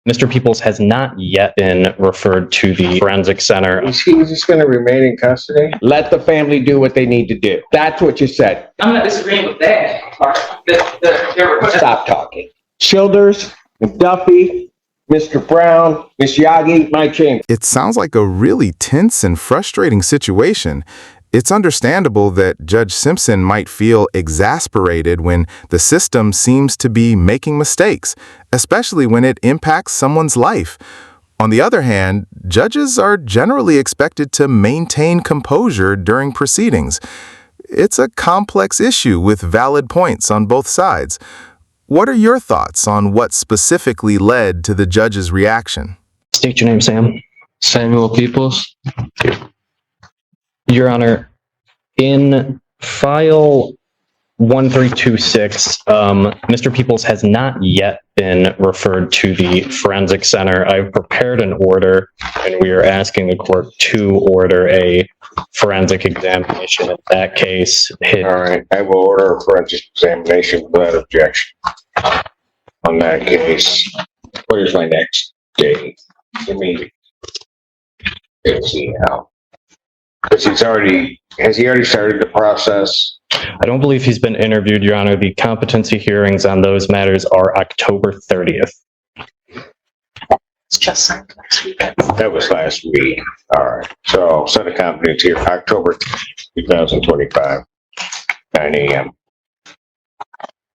Mr. Peoples has not yet been referred to the forensic center. Is he just going to remain in custody? Let the family do what they need to do. That's what you said. I'm not disagreeing with that part. Stop talking. Childers, McDuffie, Mr. Brown, Miss Yagi, my chamber. It sounds like a really tense and frustrating situation. It's understandable that Judge Simpson might feel exasperated when the system seems to be making mistakes, especially when it impacts someone's life. On the other hand, judges are generally expected to maintain composure during proceedings. It's a complex issue with valid points on both sides. What are your thoughts on what specifically led to the judge's reaction? State your name, Sam. Samuel Peoples. Your Honor, in file 1326, Mr. Peoples has not yet been referred to the forensic center. I've prepared an order, and we are asking the court to order a forensic examination in that case. All right, I will order a forensic examination without objection. On that case, what is my next date? Let's see now. Because has he already started the process? I don't believe he's been interviewed, Your Honor. The competency hearings on those matters are October 30th. It's just last week. That was last week. All right. So set a competency here, October 2025, 9 a.m.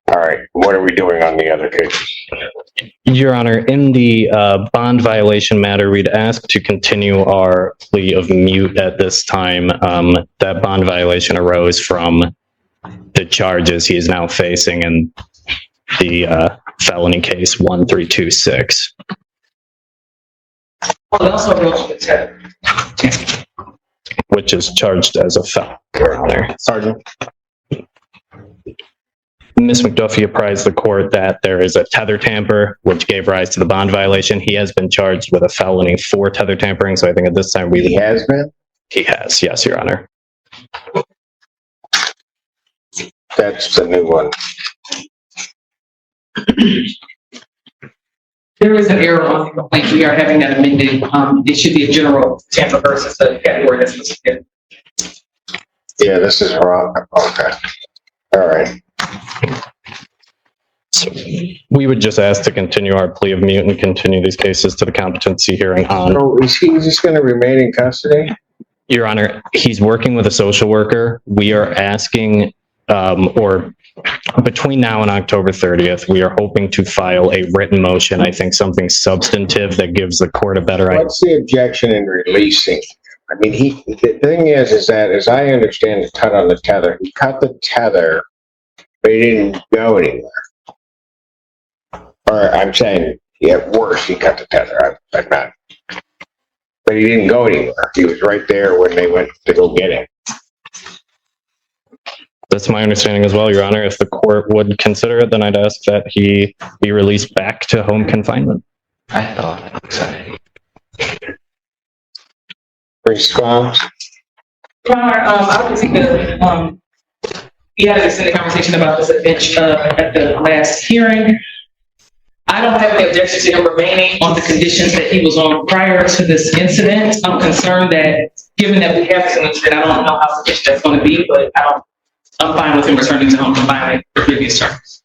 All right. What are we doing on the other cases? Your Honor, in the bond violation matter, we'd ask to continue our plea of mute at this time. That bond violation arose from the charges he is now facing in the felony case 1326. Well, it also arose with Ted. Which is charged as a felony, Your Honor. Sergeant. Ms. McDuffie apprised the court that there is a tether tamper, which gave rise to the bond violation. He has been charged with a felony for tether tampering, so I think at this time He has been? He has, yes, Your Honor. That's the new one. There is an error on the complaint. We are having that amended. It should be a general tamper versus a category that's specific. Yeah, this is wrong. Okay. All right. So we would just ask to continue our plea of mute and continue these cases to the competency hearing on. So is he just going to remain in custody? Your Honor, he's working with a social worker. We are asking, or between now and October 30th, we are hoping to file a written motion. I think something substantive that gives the court a better idea. What's the objection in releasing? I mean, the thing is that as I understand the cut on the tether, he cut the tether, but he didn't go anywhere. Or I'm saying, yeah, worse, he cut the tether. I'm not. But he didn't go anywhere. He was right there when they went to go get him. That's my understanding as well, Your Honor. If the court would consider it, then I'd ask that he be released back to home confinement. I had a lot of anxiety. Response? Your Honor, obviously we had an extended conversation about this at bench at the last hearing. I don't have any objection to him remaining on the conditions that he was on prior to this incident. I'm concerned that, given that we have this incident, I don't know how sufficient that's going to be, but I'm fine with him returning to home confinement for previous terms.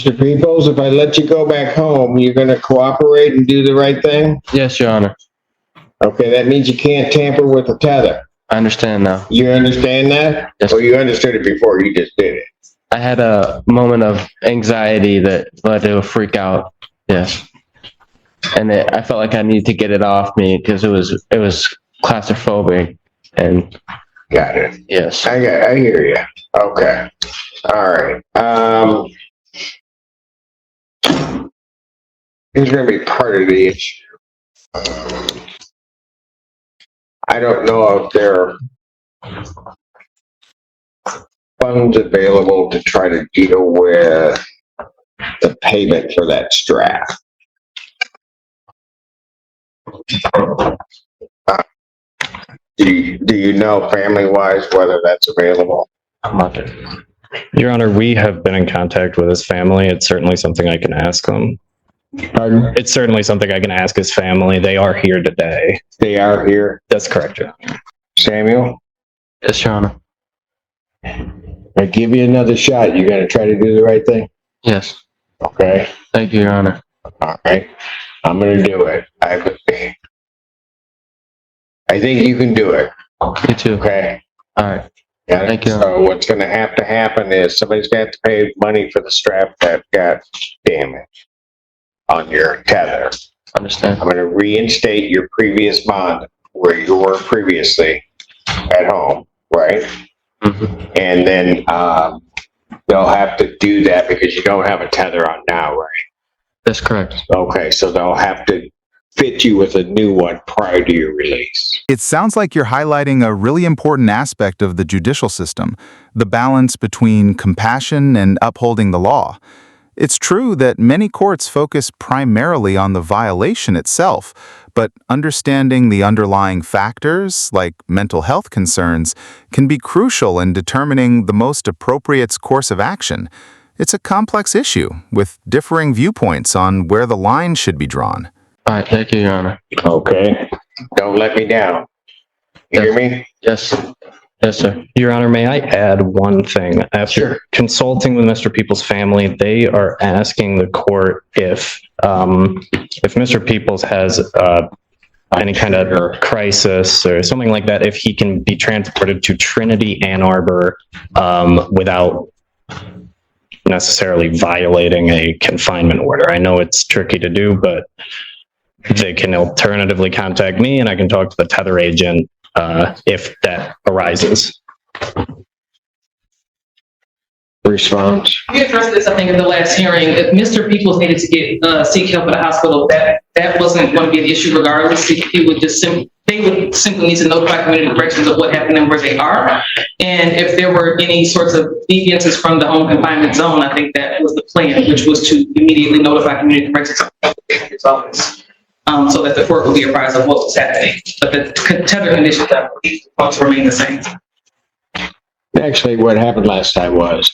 Mr. Peoples, if I let you go back home, you're going to cooperate and do the right thing? Yes, Your Honor. Okay, that means you can't tamper with the tether. I understand now. You understand that? Yes. Or you understood it before you just did it? I had a moment of anxiety that led to a freak out. Yes. And I felt like I needed to get it off me because it was claustrophobic. And got it. Yes. I hear you. Okay. All right. Here's going to be part of the issue. I don't know if there are funds available to try to deal with the payment for that strap. Do you know family-wise whether that's available? I'm not there. Your Honor, we have been in contact with his family. It's certainly something I can ask them. Pardon? It's certainly something I can ask his family. They are here today. They are here. That's correct, Your Honor. Samuel, Yes, Your Honor. I give you another shot. You gonna try to do the right thing? Yes. Okay. Thank you, Your Honor. All right. I'm gonna do it. I think you can do it. You too. Okay. All right. Yeah. Thank you. So what's gonna have to happen is somebody's got to pay money for the strap that got damaged on your tether. Understand. I'm gonna reinstate your previous bond where you were previously at home, right? Mhm. And then, they'll have to do that because you don't have a tether on now, right? That's correct. Okay, so they'll have to fit you with a new one prior to your release. It sounds like you're highlighting a really important aspect of the judicial system, the balance between compassion and upholding the law. It's true that many courts focus primarily on the violation itself, but understanding the underlying factors, like mental health concerns, can be crucial in determining the most appropriate course of action. It's a complex issue, with differing viewpoints on where the line should be drawn. All right. Thank you, Your Honor. Okay, don't let me down. You hear me? Yes. Yes, sir. Your Honor, may I add one thing? After consulting with Mr. Peoples' family, they are asking the court if Mr. Peoples has any kind of crisis or something like that, if he can be transported to Trinity, Ann Arbor, without necessarily violating a confinement order. I know it's tricky to do, but they can alternatively contact me and I can talk to the tether agent if that arises. Response. We addressed this, I think, in the last hearing. If Mr. Peoples needed to get seek help at a hospital, that wasn't going to be an issue regardless. He would just they would simply need to notify community corrections of what happened and where they are. And if there were any sorts of deviances from the home confinement zone, I think that was the plan, which was to immediately notify community corrections office, so that the court would be apprised of what was happening. But the tether conditions, I believe, also remain the same. Actually, what happened last time was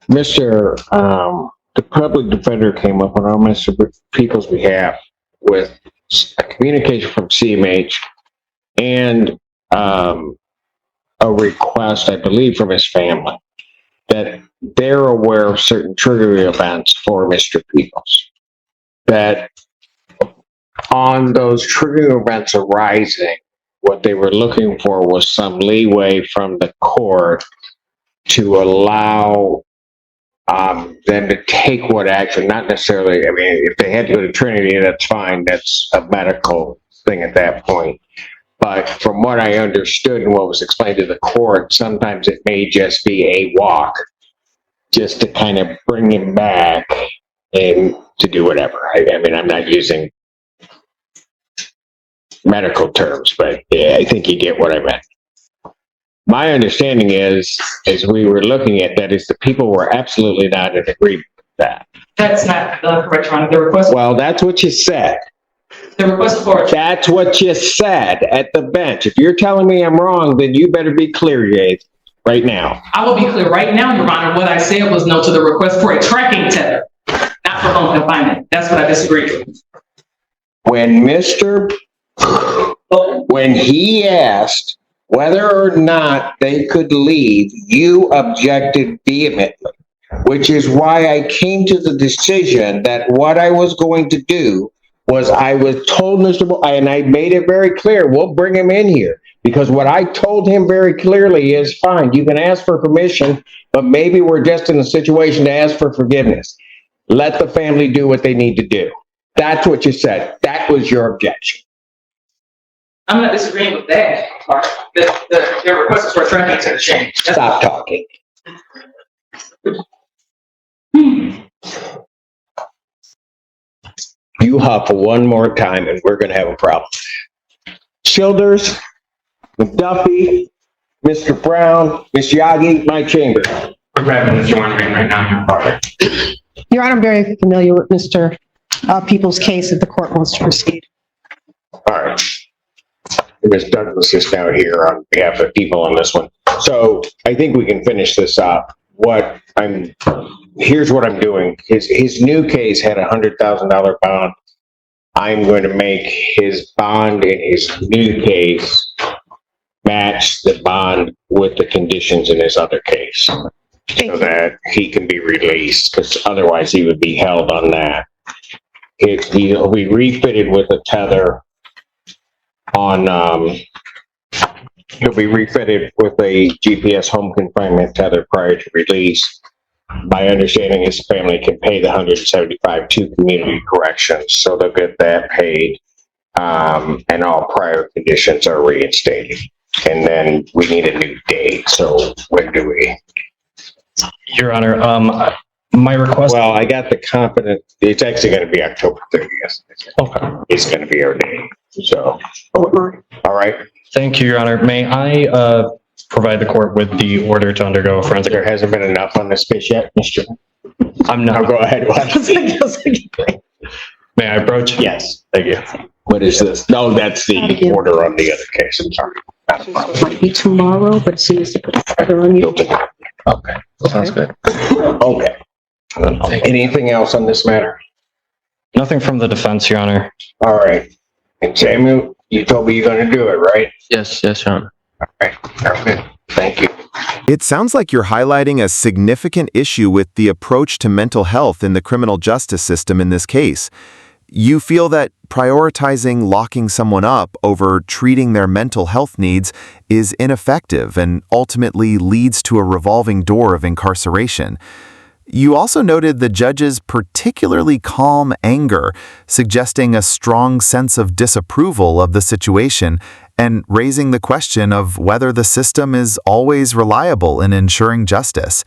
the public defender came up on Mr. Peoples' behalf with a communication from CMH and a request, I believe, from his family that they're aware of certain triggering events for Mr. Peoples. That on those triggering events arising, what they were looking for was some leeway from the court to allow them to take what action, not necessarily, I mean, if they had to go to Trinity, that's fine, that's a medical thing at that point. But from what I understood and what was explained to the court, sometimes it may just be a walk, just to kind of bring him back and to do whatever. I mean, I'm not using medical terms, but yeah, I think you get what I meant. My understanding is, as we were looking at that, is the people were absolutely not in agreement with that. That's not correct, Your Honor. The request, Well, that's what you said. the request for That's what you said at the bench. If you're telling me I'm wrong, then you better be clear, Yates, right now. I will be clear right now, Your Honor. What I said was no to the request for a tracking tether, not for home confinement. That's what I disagreed with. When he asked whether or not they could leave, you objected vehemently, which is why I came to the decision that what I was going to do was I was told and I made it very clear, we'll bring him in here. Because what I told him very clearly is, fine, you can ask for permission, but maybe we're just in a situation to ask for forgiveness. Let the family do what they need to do. That's what you said. That was your objection. I'm not disagreeing with that part. The request for a tracking tether change. Stop talking. You huff one more time and we're going to have a problem. Childers, McDuffie, Mr. Brown, Ms. Yagi, my chamber. We're grabbing this wondering right now, Your Honor. Your Honor, I'm very familiar with Mr. Peoples' case if the court wants to proceed. All right. Ms. Douglas is now here on behalf of people on this one. So I think we can finish this up. What here's what I'm doing. His new case had $100,000 bond. I'm going to make his bond in his new case match the bond with the conditions in his other case, so that he can be released, because otherwise he would be held on that. He'll be refitted with a tether on, he'll be refitted with a GPS home confinement tether prior to release. My understanding is family can pay the $175 to community corrections, so they'll get that paid, and all prior conditions are reinstated. And then we need a new date, so when do we? Your Honor, my request. Well, I got the confidence, it's actually gonna be October 30th. Okay. It's gonna be our day, so, all right. Thank you, Your Honor. May I provide the court with the order to undergo a forensic? There hasn't been enough on this case yet, Mr. I'm Now not. go ahead. May I approach? Yes. Thank you. What is this? No, that's Thank the you. order on the other case, I'm sorry. Might be tomorrow, but as soon as they put the feather on you. Okay, sounds good. Okay. Anything else on this matter? Nothing from the defense, Your Honor. All right. And Samuel, you told me you're gonna do it, right? Yes, Your Honor. All right. Okay. Thank you. It sounds like you're highlighting a significant issue with the approach to mental health in the criminal justice system in this case. You feel that prioritizing locking someone up over treating their mental health needs is ineffective and ultimately leads to a revolving door of incarceration. You also noted the judge's particularly calm anger, suggesting a strong sense of disapproval of the situation and raising the question of whether the system is always reliable in ensuring justice.